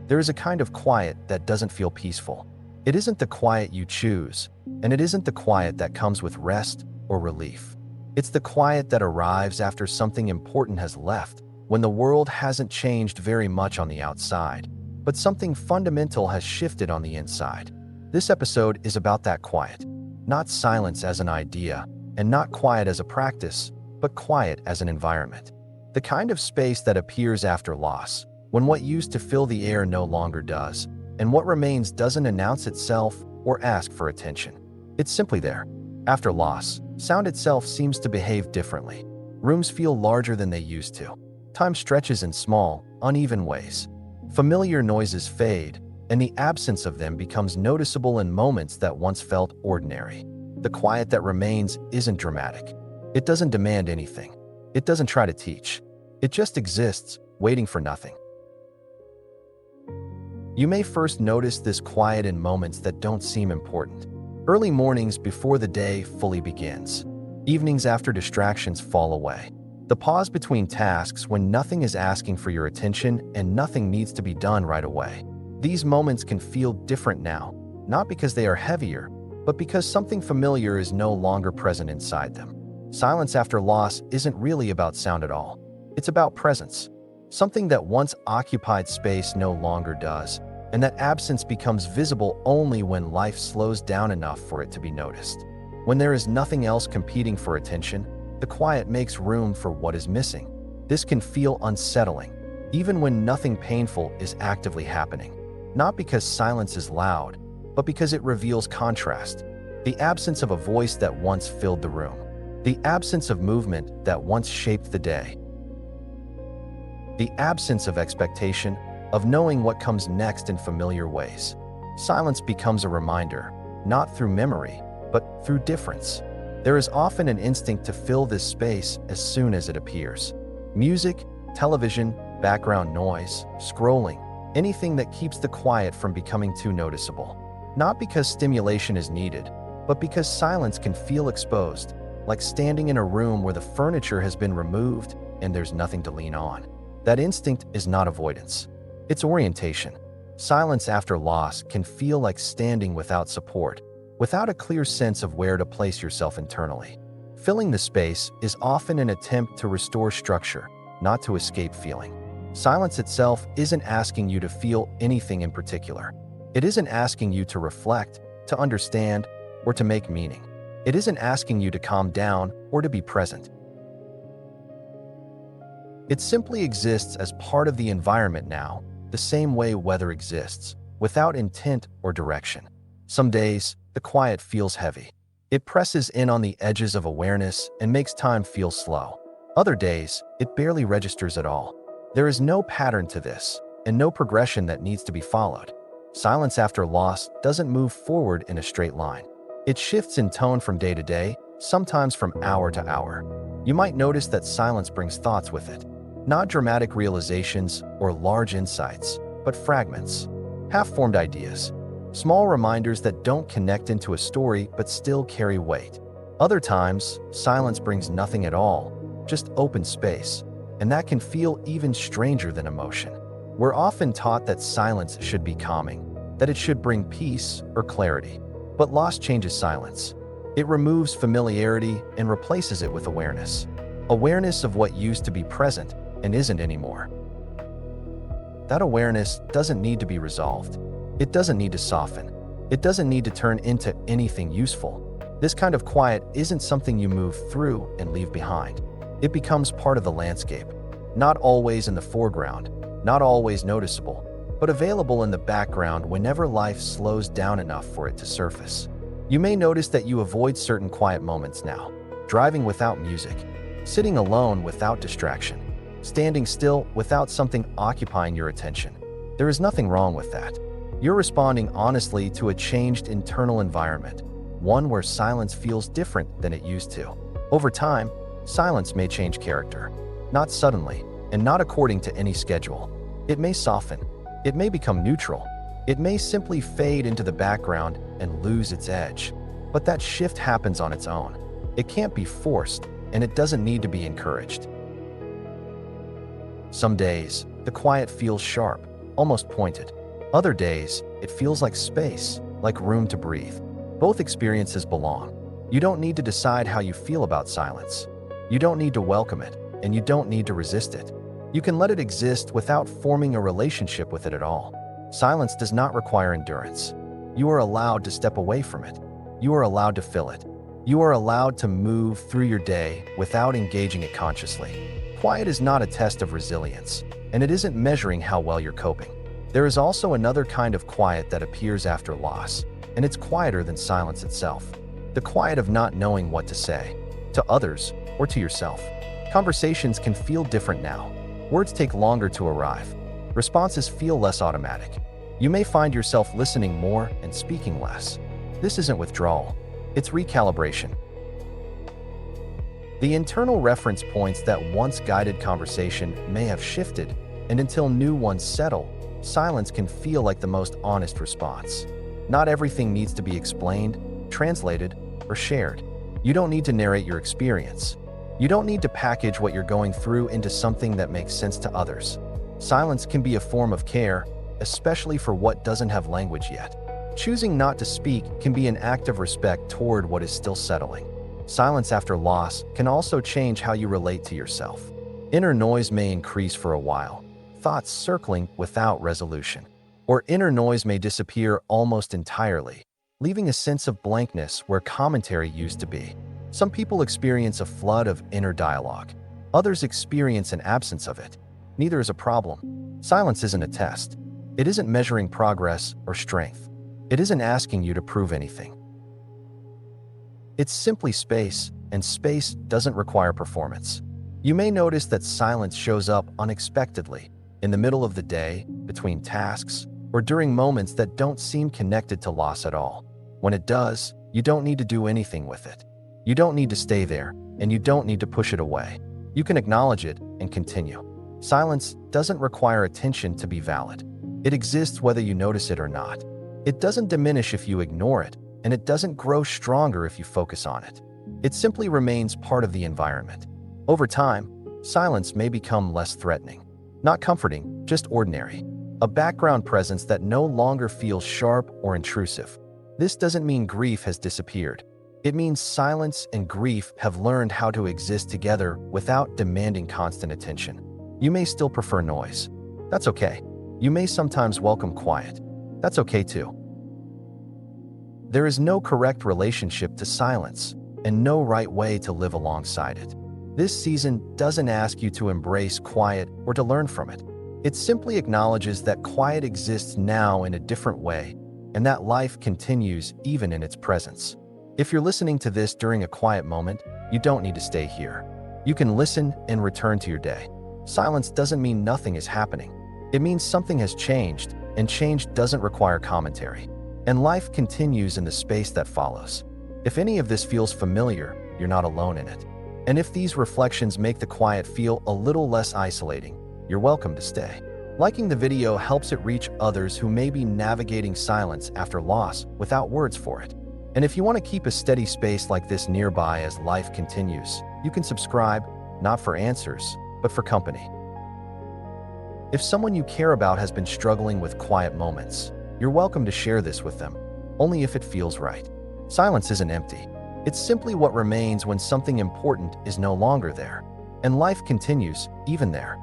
There is a kind of quiet that doesn't feel peaceful. It isn't the quiet you choose, and it isn't the quiet that comes with rest or relief. It's the quiet that arrives after something important has left, when the world hasn't changed very much on the outside, but something fundamental has shifted on the inside. This episode is about that quiet. Not silence as an idea, and not quiet as a practice, but quiet as an environment. The kind of space that appears after loss, when what used to fill the air no longer does, and what remains doesn't announce itself or ask for attention. It's simply there. After loss, sound itself seems to behave differently. Rooms feel larger than they used to. Time stretches in small, uneven ways. Familiar noises fade, and the absence of them becomes noticeable in moments that once felt ordinary. The quiet that remains isn't dramatic. It doesn't demand anything. It doesn't try to teach. It just exists, waiting for nothing. You may first notice this quiet in moments that don't seem important. Early mornings before the day fully begins. Evenings after distractions fall away. The pause between tasks when nothing is asking for your attention and nothing needs to be done right away. These moments can feel different now, not because they are heavier, but because something familiar is no longer present inside them. Silence after loss isn't really about sound at all. It's about presence. Something that once occupied space no longer does, and that absence becomes visible only when life slows down enough for it to be noticed. When there is nothing else competing for attention, the quiet makes room for what is missing. This can feel unsettling, even when nothing painful is actively happening. Not because silence is loud, but because it reveals contrast. The absence of a voice that once filled the room. The absence of movement that once shaped the day. The absence of expectation, of knowing what comes next in familiar ways. Silence becomes a reminder, not through memory, but through difference. There is often an instinct to fill this space as soon as it appears. Music, television, background noise, scrolling, anything that keeps the quiet from becoming too noticeable. Not because stimulation is needed, but because silence can feel exposed, like standing in a room where the furniture has been removed and there's nothing to lean on. That instinct is not avoidance. It's orientation. Silence after loss can feel like standing without support, without a clear sense of where to place yourself internally. Filling the space is often an attempt to restore structure, not to escape feeling. Silence itself isn't asking you to feel anything in particular. It isn't asking you to reflect, to understand, or to make meaning. It isn't asking you to calm down or to be present. It simply exists as part of the environment now, the same way weather exists, without intent or direction. Some days, the quiet feels heavy. It presses in on the edges of awareness and makes time feel slow. Other days, it barely registers at all. There is no pattern to this, and no progression that needs to be followed. Silence after loss doesn't move forward in a straight line. It shifts in tone from day to day, sometimes from hour to hour. You might notice that silence brings thoughts with it. Not dramatic realizations or large insights, but fragments, half-formed ideas, small reminders that don't connect into a story but still carry weight. Other times, silence brings nothing at all, just open space, and that can feel even stranger than emotion. We're often taught that silence should be calming, that it should bring peace or clarity. But loss changes silence. It removes familiarity and replaces it with awareness. Awareness of what used to be present and isn't anymore. That awareness doesn't need to be resolved. It doesn't need to soften. It doesn't need to turn into anything useful. This kind of quiet isn't something you move through and leave behind. It becomes part of the landscape. Not always in the foreground, not always noticeable, but available in the background whenever life slows down enough for it to surface. You may notice that you avoid certain quiet moments now. Driving without music, sitting alone without distraction, standing still without something occupying your attention. There is nothing wrong with that. You're responding honestly to a changed internal environment, one where silence feels different than it used to. Over time, silence may change character, not suddenly, and not according to any schedule. It may soften, it may become neutral, it may simply fade into the background and lose its edge. But that shift happens on its own. It can't be forced, and it doesn't need to be encouraged. Some days, the quiet feels sharp, almost pointed. Other days, it feels like space, like room to breathe. Both experiences belong. You don't need to decide how you feel about silence. You don't need to welcome it, and you don't need to resist it. You can let it exist without forming a relationship with it at all. Silence does not require endurance. You are allowed to step away from it. You are allowed to fill it. You are allowed to move through your day without engaging it consciously. Quiet is not a test of resilience, and it isn't measuring how well you're coping. There is also another kind of quiet that appears after loss, and it's quieter than silence itself. The quiet of not knowing what to say, to others or to yourself. Conversations can feel different now. Words take longer to arrive. Responses feel less automatic. You may find yourself listening more and speaking less. This isn't withdrawal, it's recalibration. The internal reference points that once guided conversation may have shifted, and until new ones settle, silence can feel like the most honest response. Not everything needs to be explained, translated, or shared. You don't need to narrate your experience. You don't need to package what you're going through into something that makes sense to others. Silence can be a form of care, especially for what doesn't have language yet. Choosing not to speak can be an act of respect toward what is still settling. Silence after loss can also change how you relate to yourself. Inner noise may increase for a while, thoughts circling without resolution. Or inner noise may disappear almost entirely, leaving a sense of blankness where commentary used to be. Some people experience a flood of inner dialogue. Others experience an absence of it. Neither is a problem. Silence isn't a test. It isn't measuring progress or strength. It isn't asking you to prove anything. It's simply space, and space doesn't require performance. You may notice that silence shows up unexpectedly, in the middle of the day, between tasks, or during moments that don't seem connected to loss at all. When it does, you don't need to do anything with it. You don't need to stay there, and you don't need to push it away. You can acknowledge it and continue. Silence doesn't require attention to be valid. It exists whether you notice it or not. It doesn't diminish if you ignore it, and it doesn't grow stronger if you focus on it. It simply remains part of the environment. Over time, silence may become less threatening. Not comforting, just ordinary. A background presence that no longer feels sharp or intrusive. This doesn't mean grief has disappeared. It means silence and grief have learned how to exist together without demanding constant attention. You may still prefer noise. That's okay. You may sometimes welcome quiet. That's okay too. There is no correct relationship to silence, and no right way to live alongside it. This season doesn't ask you to embrace quiet or to learn from it. It simply acknowledges that quiet exists now in a different way, and that life continues even in its presence. If you're listening to this during a quiet moment, you don't need to stay here. You can listen and return to your day. Silence doesn't mean nothing is happening. It means something has changed, and change doesn't require commentary. And life continues in the space that follows. If any of this feels familiar, you're not alone in it. And if these reflections make the quiet feel a little less isolating, you're welcome to stay. Liking the video helps it reach others who may be navigating silence after loss without words for it. And if you want to keep a steady space like this nearby as life continues, you can subscribe, not for answers, but for company. If someone you care about has been struggling with quiet moments, you're welcome to share this with them, only if it feels right. Silence isn't empty. It's simply what remains when something important is no longer there. And life continues, even there.